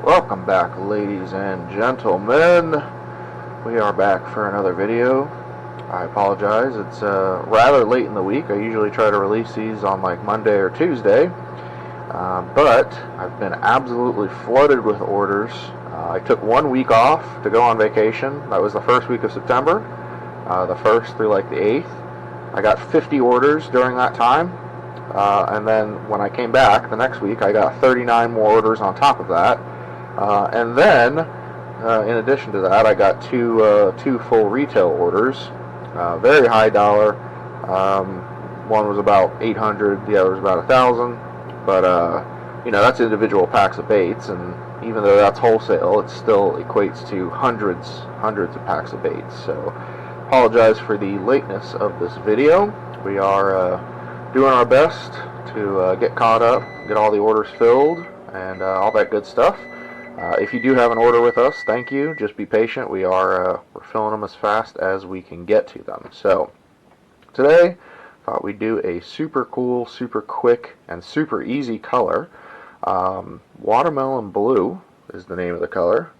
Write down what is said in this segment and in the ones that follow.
Welcome back, ladies and gentlemen. We are back for another video. I apologize, it's rather late in the week. I usually try to release these on like Monday or Tuesday, but I've been absolutely flooded with orders. I took 1 week off to go on vacation. That was the first week of September, the 1st through like the 8th. I got 50 orders during that time, and then when I came back the next week, I got 39 more orders on top of that. And then, in addition to that, I got two full retail orders, very high dollar. One was about 800, the other was about 1,000. But you know, that's individual packs of baits, and even though that's wholesale, it still equates to hundreds of packs of baits. So, apologize for the lateness of this video. We are doing our best to get caught up, get all the orders filled, and all that good stuff. If you do have an order with us, thank you. Just be patient. We're filling them as fast as we can get to them. So today, thought we'd do a super cool, super quick, and super easy color. Watermelon blue is the name of the color.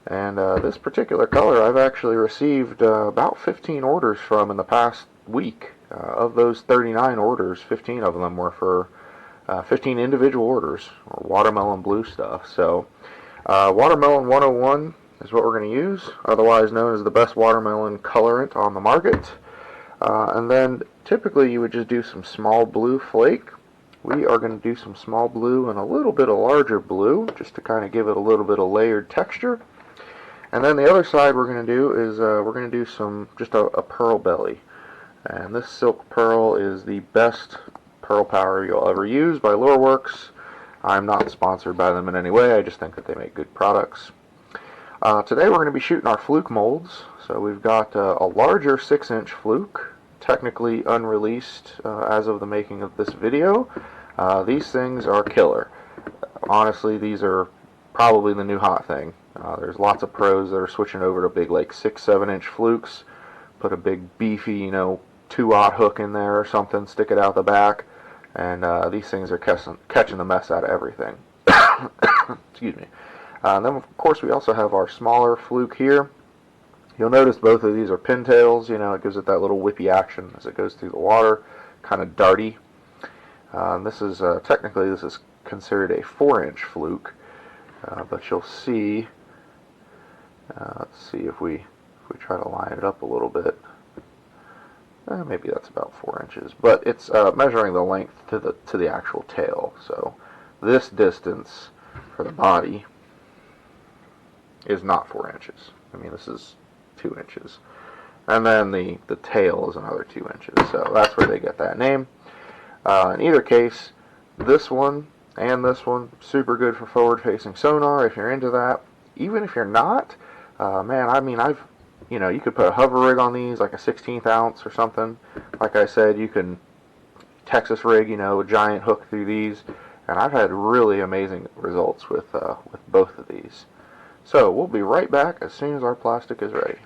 And this particular color I've actually received about 15 orders from in the past week. Of those 39 orders, 15 of them were for 15 individual orders, or watermelon blue stuff. So, Watermelon 101 is what we're going to use, otherwise known as the best watermelon colorant on the market. And then, typically you would just do some small blue flake. We are going to do some small blue and a little bit of larger blue, just to kind of give it a little bit of layered texture. And then the other side we're going to do is, we're going to do just a pearl belly. And this silk pearl is the best pearl power you'll ever use by Lureworks. I'm not sponsored by them in any way. I just think that they make good products. Today we're going to be shooting our Fluke molds. So we've got a larger 6-inch Fluke, technically unreleased as of the making of this video. These things are killer. Honestly, these are probably the new hot thing. There's lots of pros that are switching over to big like 6-7-inch Flukes. Put a big beefy, 2-aught hook in there or something, stick it out the back, and these things are catching the mess out of everything. Excuse me. And then, of course, we also have our smaller Fluke here. You'll notice both of these are pintails. It gives it that little whippy action as it goes through the water, kind of darty. This is technically this is considered a 4-inch Fluke, but you'll see. Let's see if we try to line it up a little bit. Maybe that's about 4 inches, but it's measuring the length to the actual tail. So this distance for the body is not 4 inches. I mean, this is 2 inches, and then the tail is another 2 inches. So that's where they get that name. In either case, this one and this one super good for forward-facing sonar if you're into that. Even if you're not, man, I mean, you could put a hover rig on these, like a 16th ounce or something. Like I said, you can Texas rig, a giant hook through these, and I've had really amazing results with both of these. So we'll be right back as soon as our plastic is ready.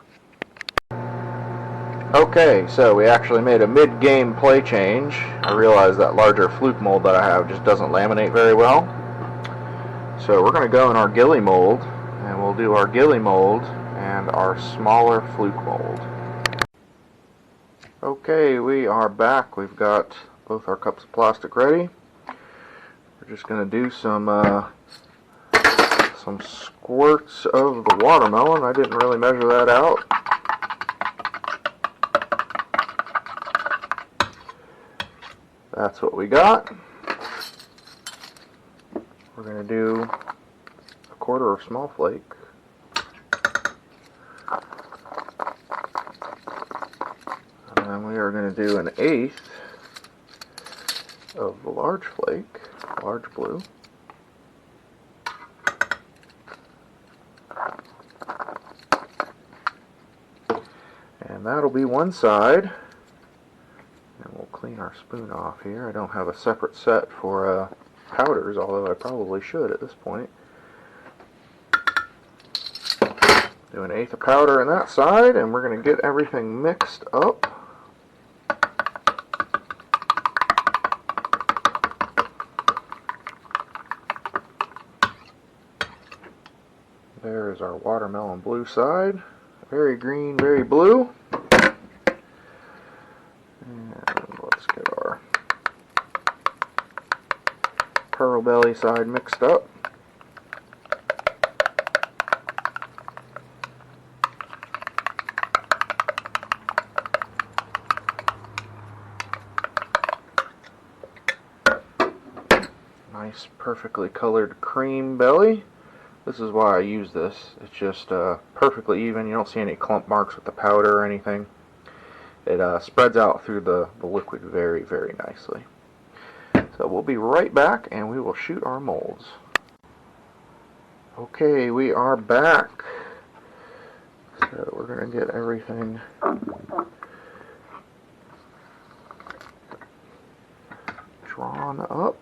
Okay, so we actually made a mid-game play change. I realized that larger Fluke mold that I have just doesn't laminate very well. So we're going to go in our Gilly mold, and we'll do our Gilly mold and our smaller Fluke mold. Okay, we are back. We've got both our cups of plastic ready. We're just going to do some squirts of the watermelon. I didn't really measure that out. That's what we got. We're going to do a quarter of small flake. And we are going to do an 1/8 of the large flake, large blue. And that'll be one side. And we'll clean our spoon off here. I don't have a separate set for powders, although I probably should at this point. Do an 1/8 of powder on that side, and we're going to get everything mixed up. There's our watermelon blue side. Very green, very blue. And let's get our pearl belly side mixed up. Nice, perfectly colored cream belly. This is why I use this. It's just perfectly even. You don't see any clump marks with the powder or anything. It spreads out through the liquid very, very nicely. So we'll be right back and we will shoot our molds. Okay, we are back. So we're going to get everything drawn up.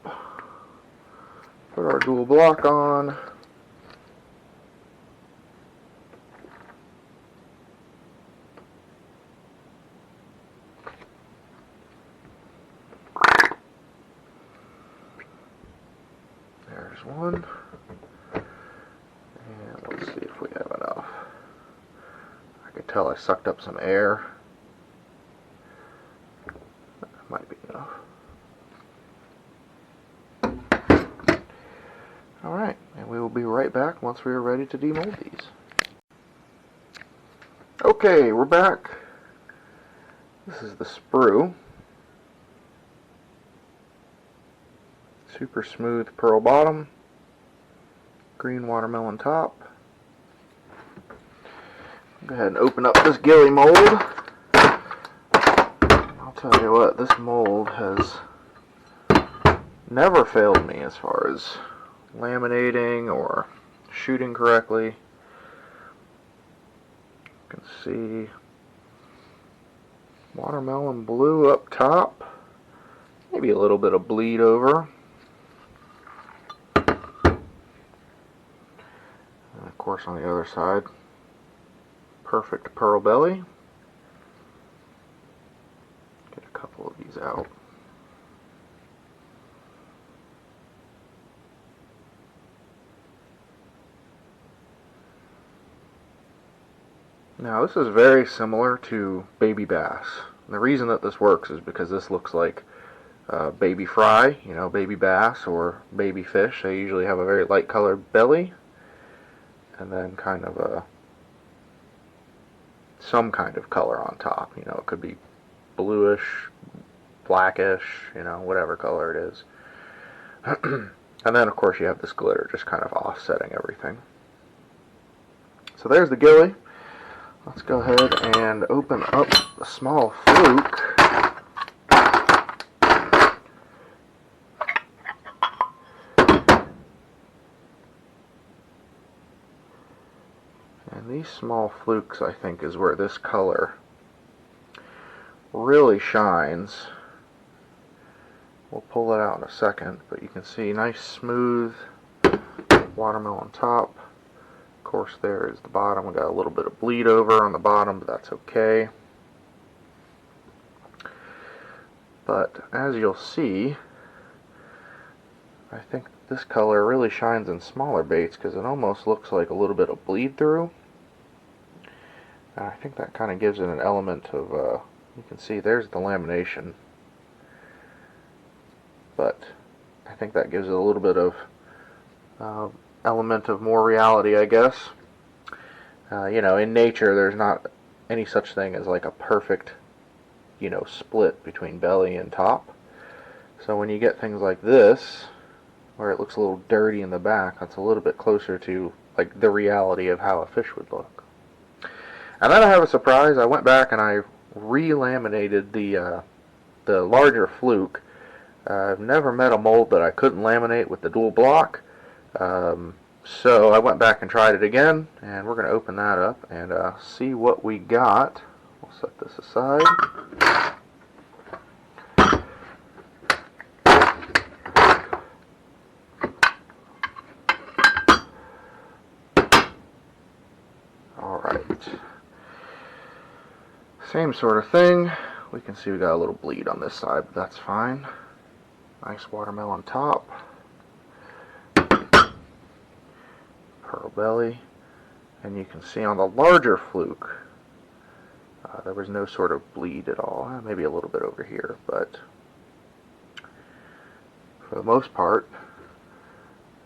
Put our dual block on. There's one. And let's see if we have enough. I could tell I sucked up some air. That might be enough. Alright, and we will be right back once we are ready to demold these. Okay, we're back. This is the sprue. Super smooth pearl bottom, green watermelon top. Go ahead and open up this gilly mold. I'll tell you what, this mold has never failed me as far as laminating or shooting correctly. You can see watermelon blue up top, maybe a little bit of bleed over. And of course on the other side, perfect pearl belly. Get a couple of these out. Now this is very similar to baby bass. And the reason that this works is because this looks like baby fry, you know, baby bass or baby fish. They usually have a very light colored belly and then kind of some kind of color on top. You know, it could be bluish, blackish, you know, whatever color it is. And then of course you have this glitter just kind of offsetting everything. So there's the gilly. Let's go ahead and open up the small fluke. And these small flukes, I think, is where this color really shines. We'll pull it out in a second, but you can see nice smooth watermelon top. Of course, there is the bottom. We got a little bit of bleed over on the bottom, but that's okay. But as you'll see, I think this color really shines in smaller baits because it almost looks like a little bit of bleed through. And I think that kind of gives it an element of, you can see there's the lamination, but I think that gives it a little bit of element of more reality, I guess. You know, in nature there's not any such thing as like a perfect, you know, split between belly and top. So when you get things like this, where it looks a little dirty in the back, that's a little bit closer to like the reality of how a fish would look. And then I have a surprise. I went back and I re-laminated the larger fluke. I've never met a mold that I couldn't laminate with the dual block. So I went back and tried it again, and we're going to open that up and see what we got. We'll set this aside. Alright. Same sort of thing. We can see we got a little bleed on this side, but that's fine. Nice watermelon top. Pearl belly. And you can see on the larger fluke, there was no sort of bleed at all. Maybe a little bit over here, but for the most part.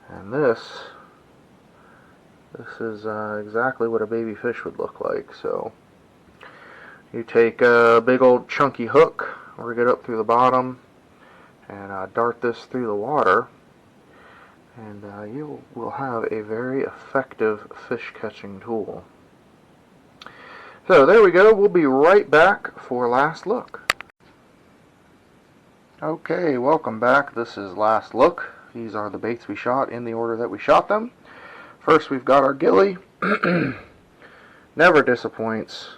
And this is exactly what a baby fish would look like. So you take a big old chunky hook, rig it up through the bottom, and dart this through the water, and you will have a very effective fish catching tool. So there we go. We'll be right back for last look. Okay, welcome back. This is last look. These are the baits we shot in the order that we shot them. First we've got our gilly. Never disappoints.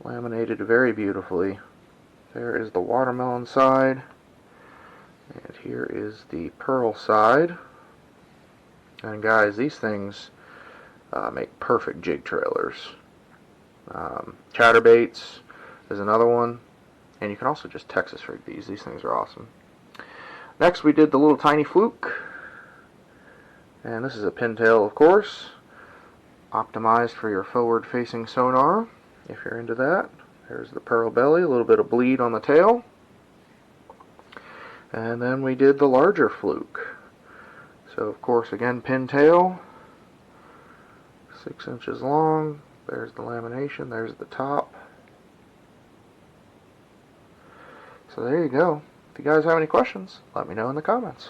Laminated very beautifully. There is the watermelon side. And here is the pearl side. And guys, these things make perfect jig trailers. Chatterbaits is another one. And you can also just Texas rig these. These things are awesome. Next we did the little tiny fluke. And this is a pintail, of course. Optimized for your forward facing sonar, if you're into that. There's the pearl belly, a little bit of bleed on the tail. And then we did the larger fluke. So of course again pintail, 6 inches long. There's the lamination, there's the top. So there you go. If you guys have any questions, let me know in the comments.